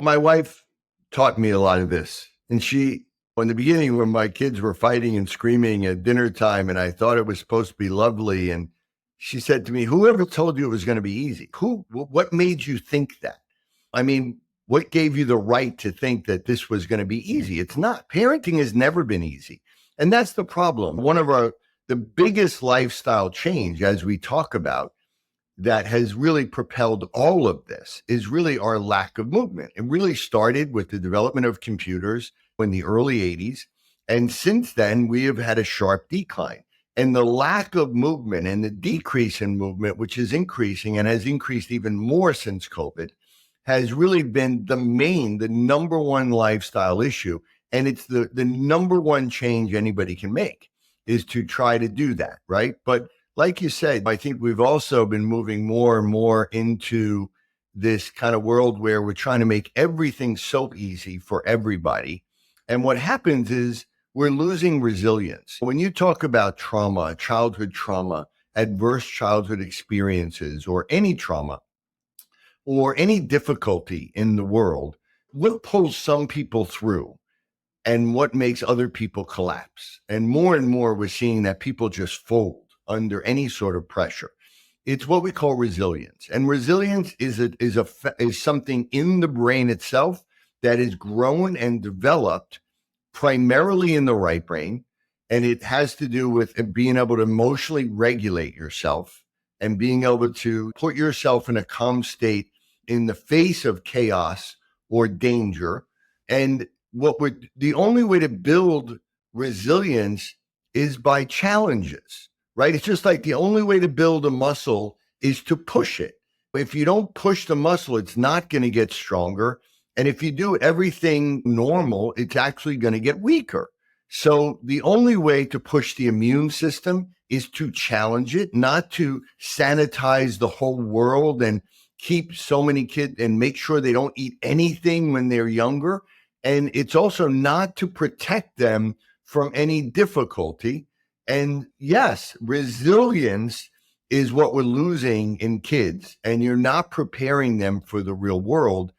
My wife taught me a lot of this. And she, in the beginning, when my kids were fighting and screaming at dinner time, and I thought it was supposed to be lovely, and she said to me, whoever told you it was going to be easy? What made you think that? I mean, what gave you the right to think that this was going to be easy? It's not. Parenting has never been easy. And that's the problem. The biggest lifestyle change, as we talk about, that has really propelled all of this is really our lack of movement. It really started with the development of computers in the early 80s. And since then, we have had a sharp decline. And the lack of movement and the decrease in movement, which is increasing and has increased even more since COVID, has really been the number one lifestyle issue. And it's the number one change anybody can make is to try to do that, right? But like you said, I think we've also been moving more and more into this kind of world where we're trying to make everything so easy for everybody. And what happens is we're losing resilience. When you talk about trauma, childhood trauma, adverse childhood experiences, or any trauma, or any difficulty in the world, what pulls some people through and what makes other people collapse? And more, we're seeing that people just fold under any sort of pressure. It's what we call resilience. And resilience is something in the brain itself that is grown and developed primarily in the right brain. And it has to do with being able to emotionally regulate yourself and being able to put yourself in a calm state in the face of chaos or danger. And the only way to build resilience is by challenges, right? It's just like the only way to build a muscle is to push it. If you don't push the muscle, it's not going to get stronger. And if you do everything normal, it's actually going to get weaker. So the only way to push the immune system is to challenge it, not to sanitize the whole world and keep so many kids and make sure they don't eat anything when they're younger. And it's also not to protect them from any difficulty. And yes, resilience is what we're losing in kids, and you're not preparing them for the real world.